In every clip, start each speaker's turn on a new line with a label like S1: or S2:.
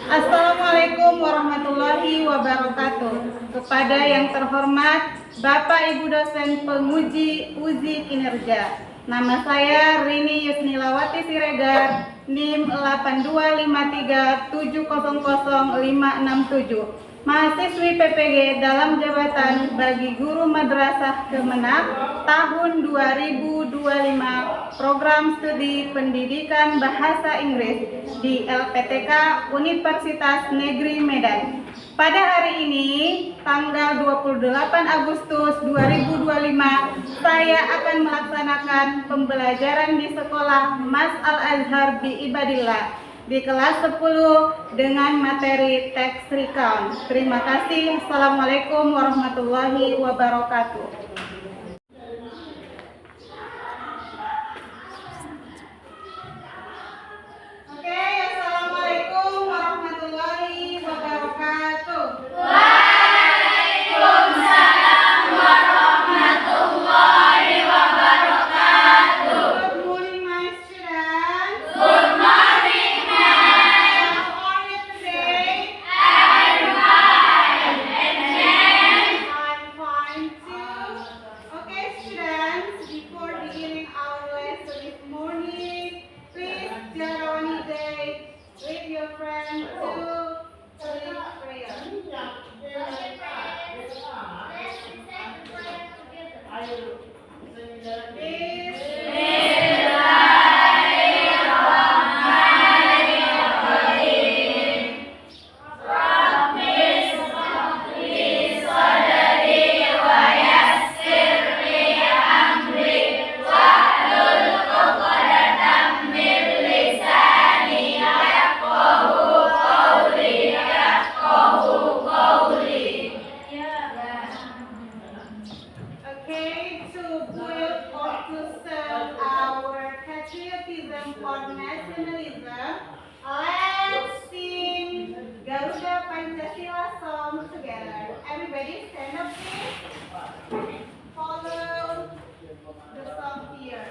S1: Assalamualaikum warahmatullahi wabarakatuh. Kepada yang terhormat Bapak Ibu dosen penguji uji kinerja, nama saya Rini Yusnilawati Siregar, NIM 82537000567. Mahasiswi PPG dalam jabatan bagi guru madrasah Kemenang tahun 2025, program studi pendidikan bahasa Inggris di LPTK Universitas Negeri Medan. Pada hari ini, tanggal 28 Agustus 2025, saya akan melaksanakan pembelajaran di sekolah Mas Al-Azhar bi Ibadillah di kelas 10 dengan materi text recount. Terima kasih. Assalamualaikum warahmatullahi wabarakatuh. Oke, assalamualaikum warahmatullahi wabarakatuh.
S2: Waalaikumsalam warahmatullahi wabarakatuh.
S1: Good morning, my students.
S2: Good morning, ma'am.
S1: How are you today?
S2: I'm fine. And ma'am?
S1: I'm fine too. Okay, students, before beginning our lesson this morning, please Jarawani Day with your friends to lead prayer. Okay, to build or to serve our patriotism or nationalism, let's sing Garuda Pancasila song together. Everybody stand up please. Follow the song here.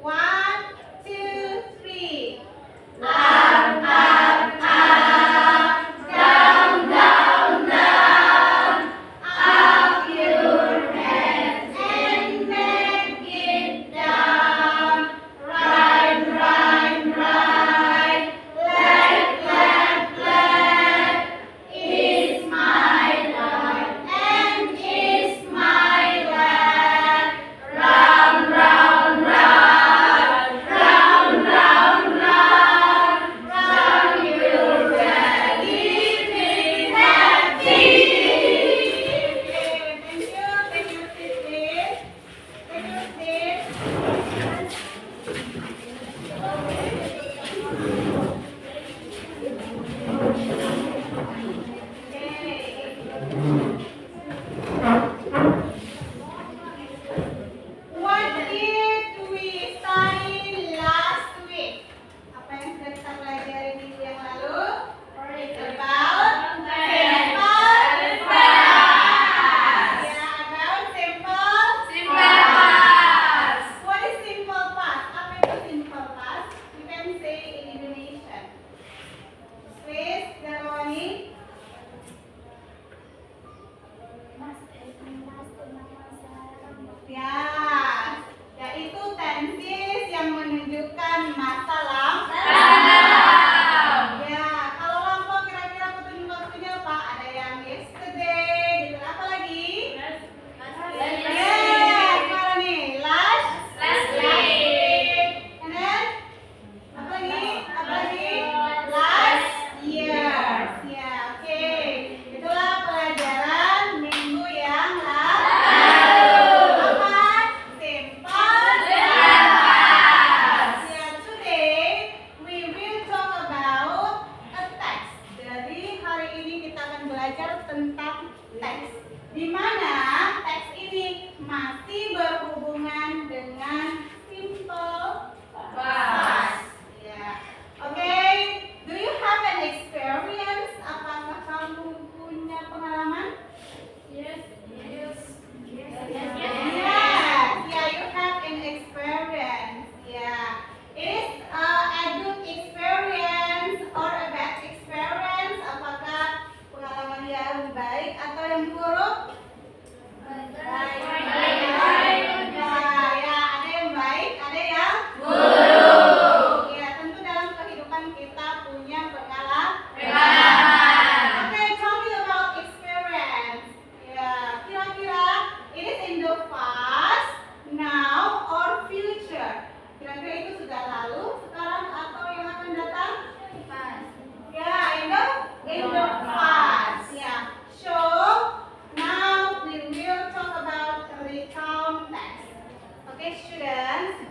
S1: Wow.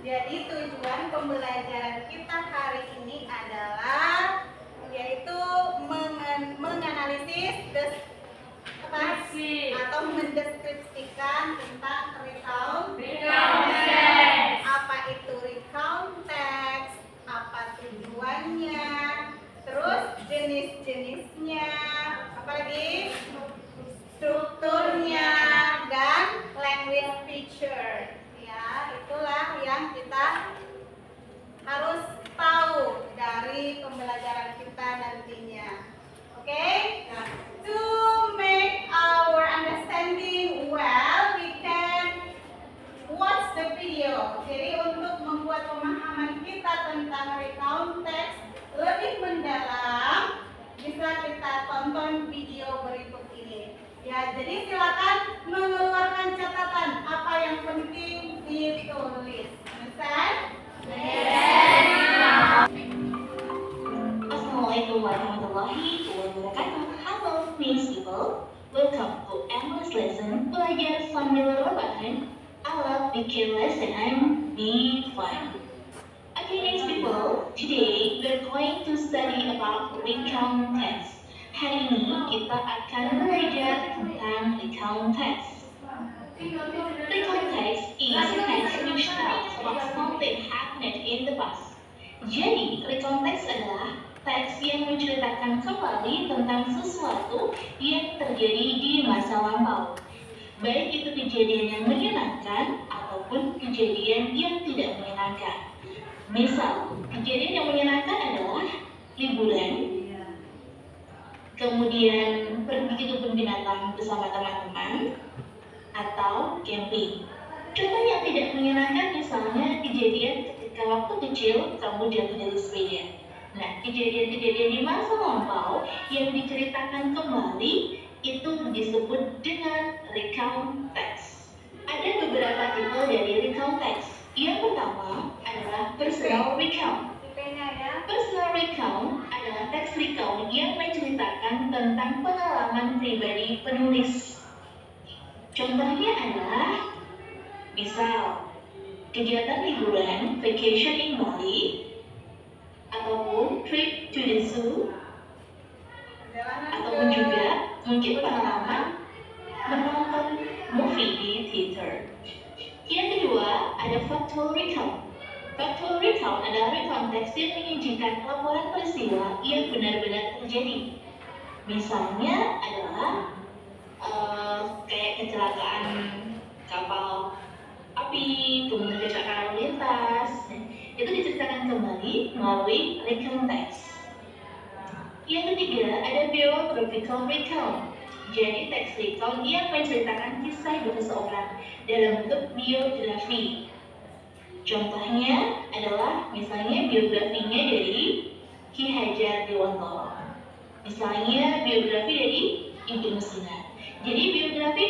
S1: Jadi tujuan pembelajaran kita hari ini adalah yaitu menganalisis atau mendeskripsikan tentang recount text. Apa itu recount text? Apa tujuannya? Terus jenis-jenisnya, apalagi strukturnya dan language feature. Ya, itulah yang kita harus tahu dari pembelajaran kita nantinya. Oke? Nah, to make our understanding well, we can watch the video. Jadi untuk membuat pemahaman kita tentang recount text lebih mendalam, bisa kita tonton video berikut ini. Ya, jadi silakan mengeluarkan catatan apa yang penting ditulis. Understand?
S3: Assalamualaikum warahmatullahi wabarakatuh. Halo, Miss People. Welcome to English lesson belajar sambil rebahan ala bikin lesson B5. Okay, Miss People. Today we're going to study about recount text. Hari ini kita akan belajar tentang recount text. Recount text is text which tells about something happened in the past. Jadi, recount text adalah teks yang menceritakan kembali tentang sesuatu yang terjadi di masa lampau. Baik itu kejadian yang menyenangkan ataupun kejadian yang tidak menyenangkan. Misal, kejadian yang menyenangkan adalah liburan, kemudian pergi ke kebun binatang bersama teman-teman, atau camping. Contoh yang tidak menyenangkan misalnya kejadian ketika waktu kecil kamu jatuh dari sepeda. Nah, kejadian-kejadian di masa lampau yang diceritakan kembali itu disebut dengan recount text. Ada beberapa tipe dari recount text. Yang pertama adalah personal recount. Personal recount adalah teks recount yang menceritakan tentang pengalaman pribadi penulis. Contohnya adalah, misal, kegiatan liburan, vacation in Bali, ataupun trip to the zoo, ataupun juga mungkin pengalaman menonton movie di theater. Yang kedua, ada factual recount. Factual recount adalah recount teks yang menyajikan laporan peristiwa yang benar-benar terjadi. Misalnya adalah kayak kecelakaan kapal api, kemudian kecelakaan lalu lintas, itu diceritakan kembali melalui recount text. Yang ketiga ada biographical recount. Jadi teks recount yang menceritakan kisah hidup seseorang dalam bentuk biografi. Contohnya adalah misalnya biografinya dari Ki Hajar Dewantara. Misalnya biografi dari Ibnu Sina. Jadi biografi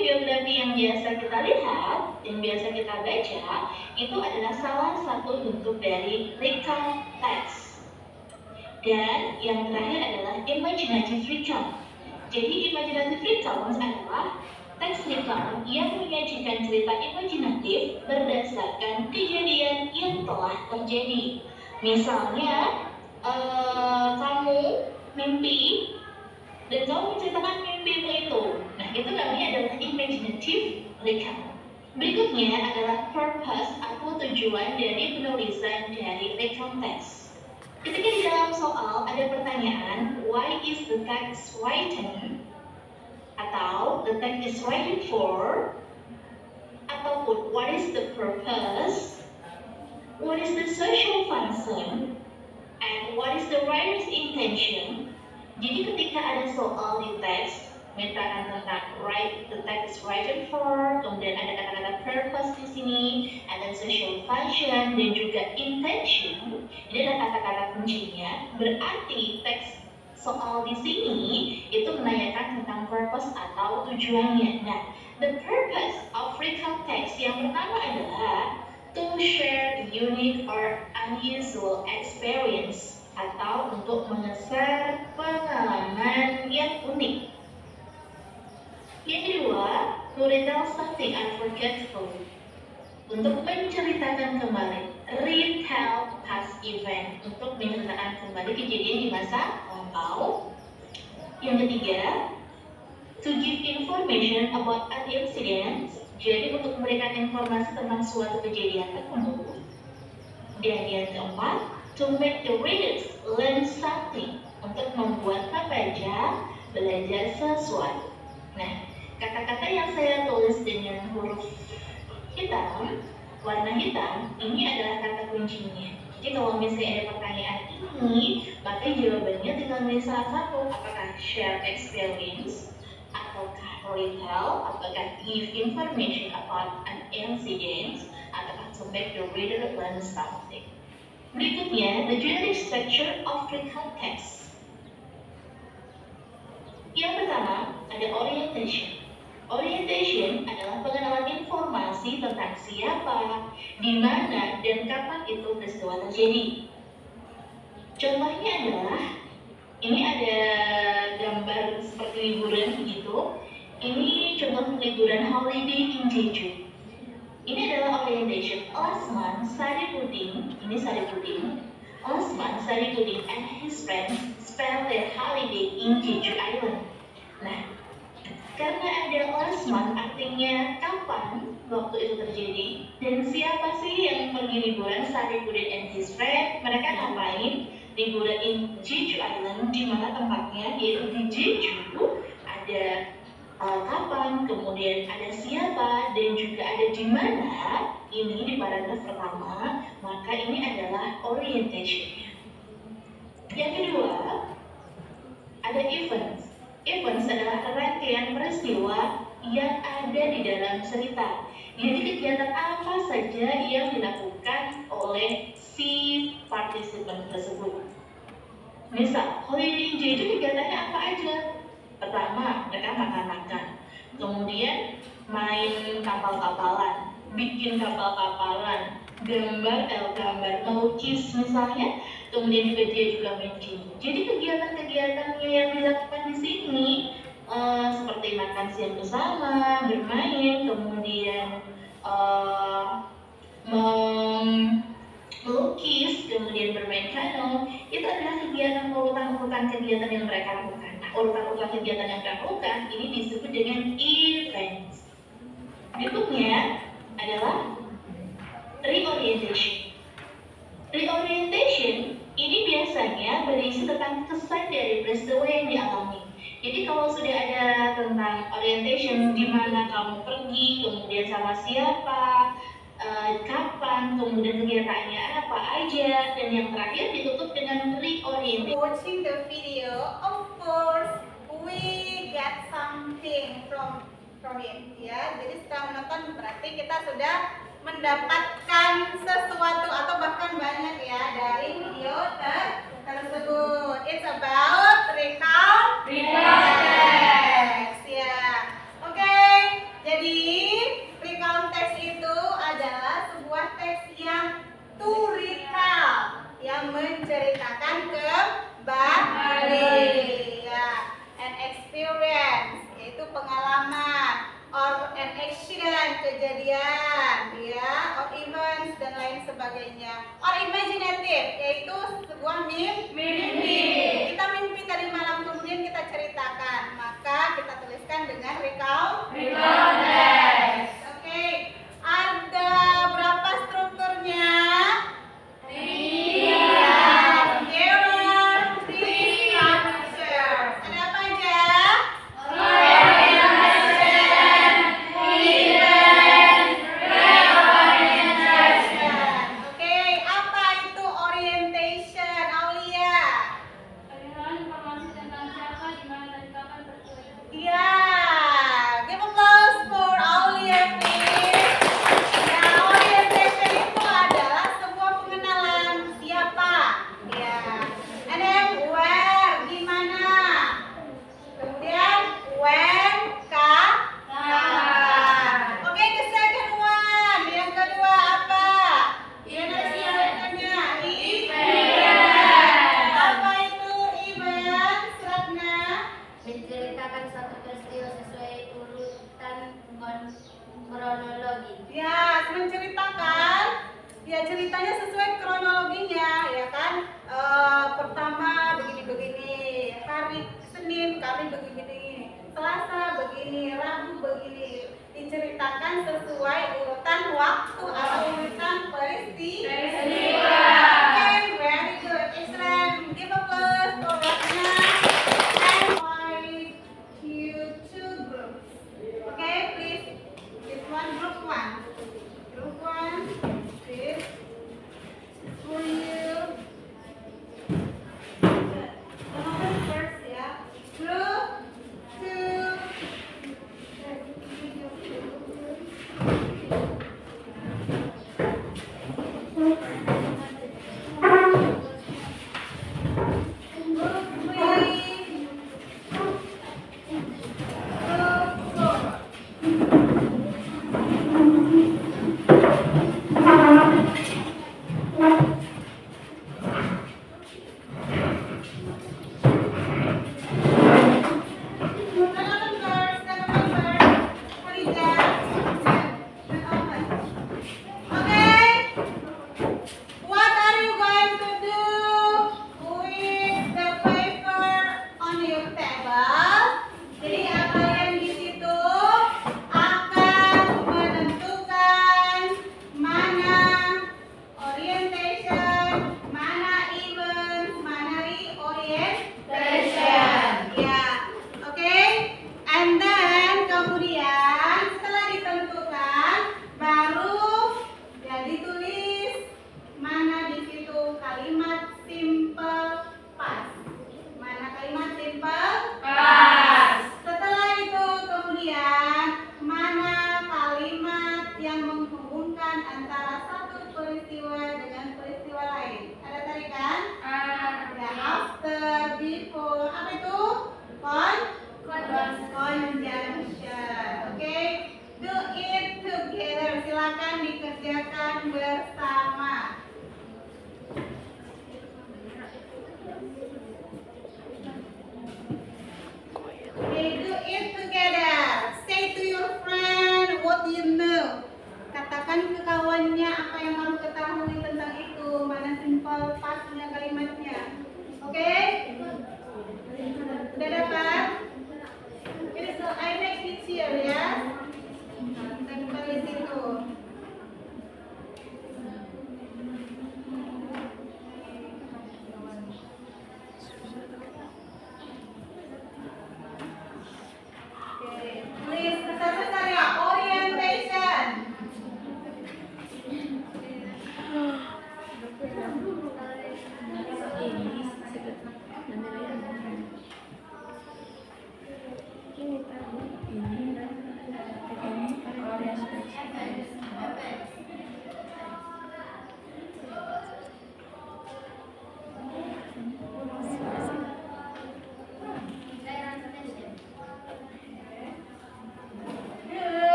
S3: yang biasa kita lihat, yang biasa kita baca, itu adalah salah satu bentuk dari recount text. Dan yang terakhir adalah imaginative recount. Jadi imaginative recount adalah teks recount yang menyajikan cerita imajinatif berdasarkan kejadian yang telah terjadi. Misalnya, kamu mimpi dan kamu menceritakan mimpimu itu. Nah, itu namanya adalah imaginative recount. Berikutnya adalah purpose atau tujuan dari penulisan dari recount text. Ketika di dalam soal ada pertanyaan, why is the text written? Atau the text is written for? Ataupun what is the purpose? What is the social function? And what is the writer's intention? Jadi ketika ada soal di teks, mintakan tentang the text is written for, kemudian ada kata-kata purpose di sini, ada social function dan juga intention. Ini ada kata-kata kuncinya. Berarti teks soal di sini itu menanyakan tentang purpose atau tujuannya. Nah, the purpose of recount text yang pertama adalah to share unique or unusual experience, atau untuk mengeser pengalaman yang unik. Yang kedua, to retell something unforgettable, untuk menceritakan kembali. event untuk menceritakan kembali kejadian di masa lampau. Yang ketiga, to give information about an incident, jadi untuk memberikan informasi tentang suatu kejadian tertentu. Dan yang keempat, to make the readers learn something, untuk membuat pembaca belajar sesuatu. Nah, kata-kata yang saya tulis dengan huruf hitam, warna hitam, ini adalah kata kuncinya. Jadi kalau misalnya ada pertanyaan ini, maka jawabannya tinggal milih salah satu, apakah share experience, ataukah retell, apakah give information about an incident, ataukah to make the reader learn something. Berikutnya, the generic structure of the context. Yang pertama, ada orientation. Orientation adalah pengenalan informasi tentang siapa, di mana, dan kapan itu peristiwa terjadi. Contohnya adalah, ini ada gambar seperti liburan begitu. Ini contoh liburan holiday in Jeju. Ini adalah orientation. Osman Saripudin, ini Saripudin. Osman Saripudin and his friends spend their holiday in Jeju Island. Nah, karena ada Osman artinya kapan waktu itu terjadi, dan siapa sih yang pergi liburan, Saripudin and his friends, mereka ngapain liburan in Jeju Island, di mana tempatnya yaitu di Jeju, ada kapan, kemudian ada siapa, dan juga ada di mana, ini di paragraf pertama, maka ini adalah orientation. Yang kedua, ada events. Events adalah rangkaian peristiwa yang ada di dalam cerita. Jadi kegiatan apa saja yang dilakukan oleh si partisipan tersebut. Misal, holiday in Jeju kegiatannya apa aja? Pertama, mereka makan-makan. Kemudian main kapal-kapalan, bikin kapal-kapalan, gambar, melukis misalnya. Kemudian juga dia juga main game. Jadi kegiatan-kegiatannya yang dilakukan di sini seperti makan siang bersama, bermain, kemudian melukis, kemudian bermain kano, itu adalah kegiatan urutan kegiatan yang mereka lakukan. Nah, urutan kegiatan yang mereka lakukan ini disebut dengan events. Berikutnya adalah reorientation. Reorientation ini biasanya berisi tentang kesan dari peristiwa yang dialami. Jadi kalau sudah ada tentang orientation, di mana kamu pergi, kemudian sama siapa, kapan, kemudian kegiatannya apa aja, dan yang terakhir ditutup dengan reorientation.
S1: Watching the video, of course, we get something from it, ya. Jadi setelah menonton berarti kita sudah mendapatkan sesuatu atau bahkan banyak ya dari video tersebut. It's about recall text, ya. Oke, jadi recall text itu adalah sebuah teks yang to recall, yang menceritakan kembali, ya. An experience, yaitu pengalaman, or an accident, kejadian, ya, or events dan lain sebagainya. Or imaginative, yaitu sebuah mimpi. Kita mimpi tadi malam, kemudian kita ceritakan, maka kita tuliskan dengan recall text. Oke, ada berapa strukturnya? 3 structures. Ada apa aja? Oke, sesuai kronologinya, ya kan? Pertama begini-begini, hari Senin kami begini, Selasa begini, Rabu begini. Diceritakan sesuai urutan waktu atau urutan peristiwa. Okay, very good. Excellent. Give applause for Ratna. And invite you to groups. Okay, please. This one, group one. Group one. This for you. Come first, ya. Group two.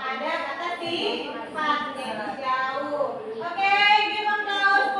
S1: Ada kata sifat, jadi jauh. Oke, give applause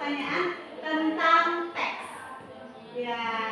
S1: pertanyaan tentang teks. Ya,